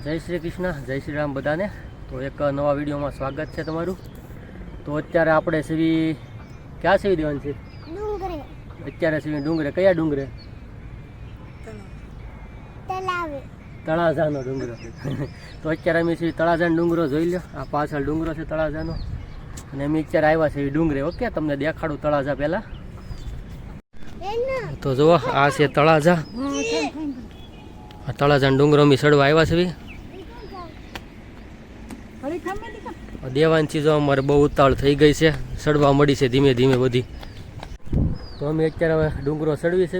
જય શ્રી કૃષ્ણ, જય શ્રી રામ બધાને. તો એક નવા વિડીયોમાં સ્વાગત છે તમારું. તો અત્યારે આપણે સીવી ક્યાં સીવી દેવાની છે? ડુંગરે. અત્યારે સીવી ડુંગરે. કયા ડુંગરે? તળાજાનો ડુંગરો. તો અત્યારે અમે સીવી તળાજાનો ડુંગરો જોઈ લો. આ પાછળ ડુંગરો છે તળાજાનો, અને અમે અત્યારે આવ્યા છે ડુંગરે. ઓકે, તમને દેખાડું તળાજા પહેલાં. તો જુઓ, આ છે તળાજા. આ તળાજાનો ડુંગરો અમે ચડવા આવ્યા છે. દેવાની ચીજો અમારે બહુ ઉતાવળ થઈ ગઈ છે, ચડવા મળી છે ધીમે ધીમે બધી. તો અમે અત્યારે હવે ડુંગરો ચડવી છે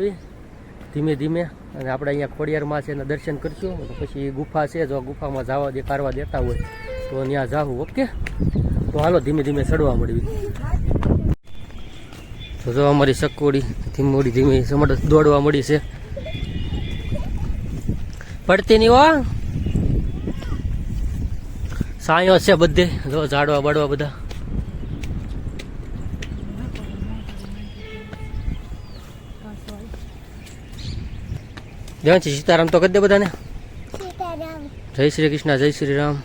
ધીમે ધીમે, અને આપણે અહીંયા ખોડિયારમાં છે એના દર્શન કરીશું. તો પછી ગુફા છે, જો ગુફામાં જવા દે કરવા દેતા હોય તો ત્યાં જાવું. ઓકે, તો હાલો ધીમે ધીમે ચડવા મળવી. તો જો અમારી સકોડી ધીમે ધીમે દોડવા મળી છે. પડતી નહીં હો, સાયો છે બધે. જો ઝાડવા બાડવા બધા. દેવાંશી સીતારામ તો કરી દે બધાને. સીતારામ. જય શ્રી કૃષ્ણ, જય શ્રી રામ.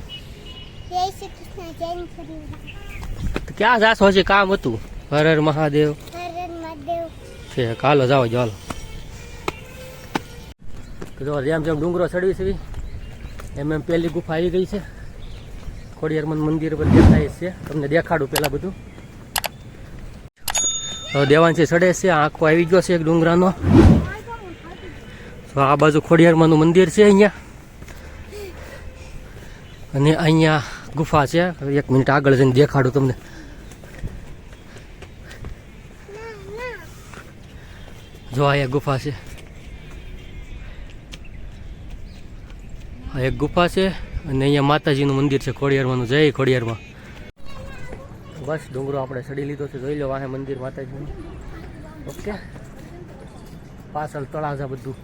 જય શ્રી કૃષ્ણ, જય શ્રી રામ. ક્યાં જાશો? હજી કામ હતું. હર હર મહાદેવ હર હર મહાદેવ છે. કાલો જાઓ ચાલો. તો જો જેમ જેમ ડુંગરો ચડવી છે એમ એમ પહેલી ગુફા આવી ગઈ છે. ખોડિયારમાં મંદિર પર દેખાય છે, તમને દેખાડું પહેલાં બધું. દેવાંશી ચડે છે. આંખો આવી ગયો છે એક ડુંગરાનો. તો આ બાજુ ખોડિયારમાંનું મંદિર છે અહીંયા, અને અહીંયા ગુફા છે. એક મિનિટ આગળ જઈને દેખાડું તમને. જો અહીંયા ગુફા છે. આ એક ગુફા છે, અને અહીંયા માતાજીનું મંદિર છે ખોડિયારમાંનું. જય ખોડિયારમાં. બસ ડુંગરો આપણે ચડી લીધો છે, જોઈ લો વાહે મંદિર માતાજીનું. ઓકે, પાછળ તળાજા બધું.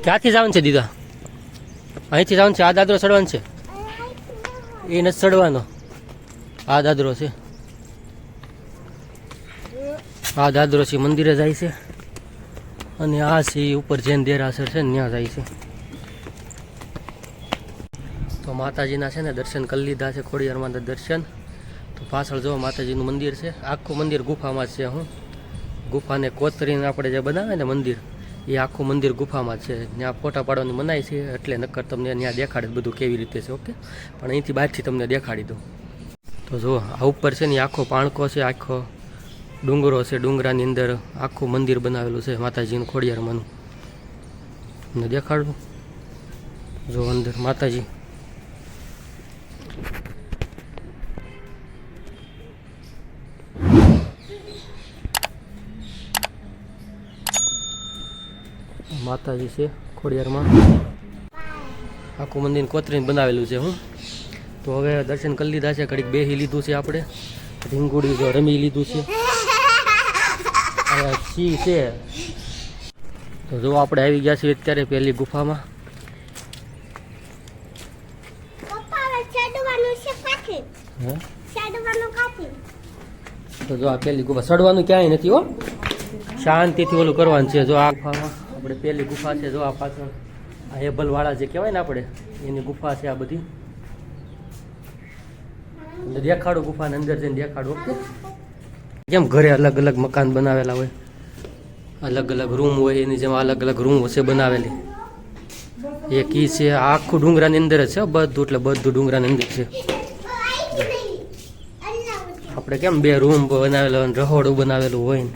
ક્યાંથી જવાનું છે દીદા? અહીંથી જવાનું છે. આ દાદરો ચડવાનું છે? એ નથી ચડવાનો, આ દાદરો છે. આ દાદરો છે મંદિરે જાય છે, અને આ છે ઉપર જૈન દેરાસર છે ને ત્યાં જાય છે. તો માતાજીના છે ને દર્શન કરી લીધા છે, ખોડિયારમાં દર્શન. તો પાછળ જો માતાજીનું મંદિર છે. આખું મંદિર ગુફામાં જ છે. હું ગુફાને કોતરીને આપણે જે બનાવે ને મંદિર, એ આખું મંદિર ગુફામાં જ છે. ત્યાં ફોટા પાડવાની મનાય છે, એટલે નક્કર તમને ત્યાં દેખાડે બધું કેવી રીતે છે. ઓકે, પણ અહીંથી બહારથી તમને દેખાડી દઉં. તો જુઓ, આ ઉપર છે ને આખો પાણકો છે, આખો ડુંગરો છે. ડુંગરાની અંદર આખું મંદિર બનાવેલું છે માતાજીનું ખોડિયારમાંનું. તમને દેખાડું. જો અંદર માતાજી. માતાજી છે ખોડિયારમાં. આખું મંદિર કોતરીને બનાવેલું છે. હું તો હવે દર્શન કરી લીધા છે, ઘડીક બેસી લીધું છે આપણે. રીંગુડી જો રમી લીધું છે. સી છે. તો જો આપણે આવી ગયા છીએ અત્યારે પહેલી ગુફામાં. તો જો આ પહેલી ગુફા. ચડવાનું ક્યાંય નથી હો, શાંતિથી ઓલું કરવાનું છે. જો આ ગુફામાં આપણે પહેલી ગુફા છે. જો આ પાછળ આ હેબલવાળા જે કહેવાય ને આપણે, એની ગુફા છે આ બધી. દેખાડું ગુફાને અંદર જઈને દેખાડું. ઓકે, જેમ ઘરે અલગ અલગ મકાન બનાવેલા હોય, અલગ અલગ રૂમ હોય, એની જેમ અલગ અલગ રૂમ છે બનાવેલી. એક ઈ છે આખું ડુંગરાની અંદર જ છે બધું, એટલે બધું ડુંગરાની અંદર છે. આપણે કેમ બે રૂમ બનાવેલો હોય, રહોડું બનાવેલું હોય ને,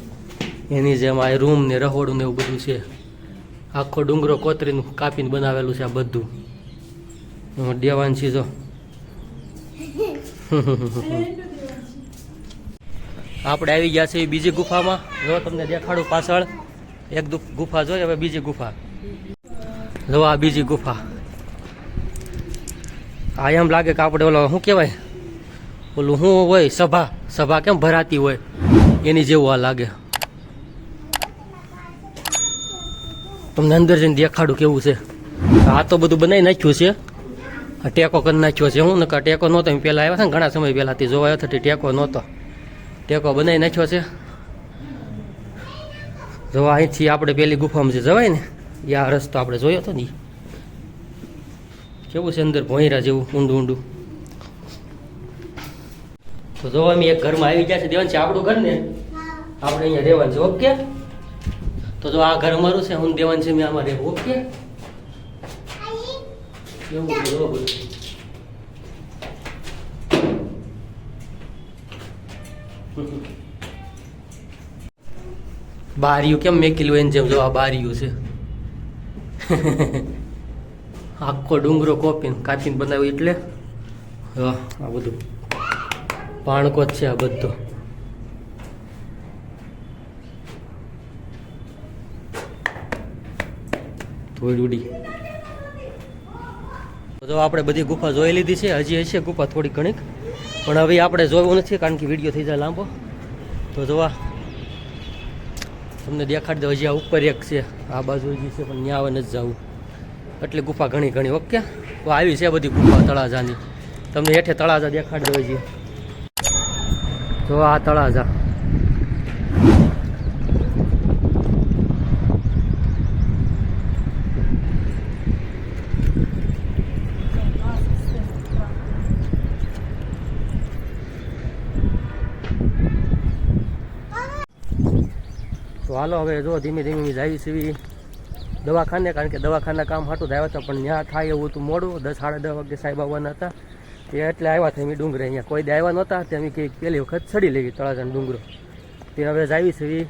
એની જેમ આ રૂમ ને રહોડું ને એવું બધું છે. આખો ડુંગરો કોતરીનું કાપીને બનાવેલું છે આ બધું. દેવાંશી જો આપણે આવી ગયા છે બીજી ગુફામાં. જો તમને દેખાડું પાછળ એક ગુફા જોઈએ. હવે બીજી ગુફા જો, આ બીજી ગુફા. આ એમ લાગે કે આપણે ઓલો શું કહેવાય, ઓલું શું હોય, સભા કેમ ભરાતી હોય એની જેવું આ લાગે. તમને અંદર જઈને દેખાડું કેવું છે. આ તો બધું બનાવી નાખ્યું છે, ટેકો કરી નાખ્યો છે. હું નકા ટેકો નહોતો પહેલાં આવ્યા હતા ને, ઘણા સમય પહેલાંથી જોવા આવ્યો હતો, ટેકો નહોતો. ટેકો બનાવી નાખ્યો છે. જો અહીંથી આપણે પેલી ગુફામાં જે જવાય ને, એ આ રસ્તો આપણે જોયો હતો ને ઈ. કેવું છે અંદર ભોંયરા જેવું ઊંડું ઊંડું. તો જો અમે એક ઘરમાં આવી ગયા છે દેવાન છે આપણું ઘર ને આપણે અહીંયા રહેવાનું છે ઓકે. તો જો આ ઘર અમારું છે હું દેવાન છે મેં આમાં રહેવું ઓકે. એવું છે જો બધું. બારીયું કેમ મેકેલું હોય એની જેમ જો આ બારીયું છે. આખો ડુંગરો કાપીને બનાવ્યું એટલે હા આ બધું પાણકો જ છે આ બધો. થોડી ઉડી તો આપણે બધી ગુફા જોઈ લીધી છે. હજી હશે ગુફા થોડી ઘણીક પણ હવે આપણે જોવું નથી કારણ કે વિડીયો થઈ જાય લાંબો. તો જોવા તમને દેખાડી દો. હજી આ ઉપર એક છે આ બાજુ હજી છે પણ ત્યાં હવે નથી જવું એટલે ગુફા ઘણી ઘણી ઓકે. તો આવી છે બધી ગુફા તળાજાની. તમને હેઠે તળાજા દેખાડી દો. હજી જો આ તળાજા તો હાલો હવે જો ધીમે ધીમે જાય છે દવાખાને કારણ કે દવાખાના કામ હાટું જ આવ્યા હતા પણ ત્યાં થાય એવું હતું મોડું 10 સાડા 10 વાગે સાહેબ આવવાના હતા તે એટલે આવ્યા હતા. અમે ડુંગરે અહીંયા કોઈ દે આવ્યા નહોતા તે અમે કંઈક પહેલી વખત ચડી લેવી તળાજાનો ડુંગરો તે હવે જાવી છે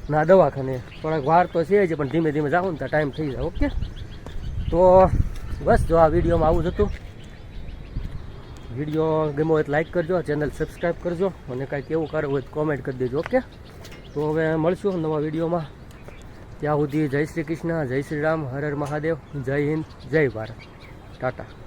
ના દવાખાને. થોડાક વાર તો છે જ પણ ધીમે ધીમે જાઉં ને ત્યાં ટાઈમ થઈ જાય ઓકે. તો બસ જો આ વિડીયોમાં આવું જ હતું. વિડીયો ગમ્યો હોય તો લાઈક કરજો, ચેનલ સબસ્ક્રાઈબ કરજો અને કાંઈક એવું કરવું હોય તો કોમેન્ટ કરી દેજો ઓકે. તો હવે મળશું નવા વિડીયોમાં. ત્યાં સુધી જય શ્રી કૃષ્ણ, જય શ્રી રામ, હર હર મહાદેવ, જય હિન્દ, જય ભારત, ટાટા.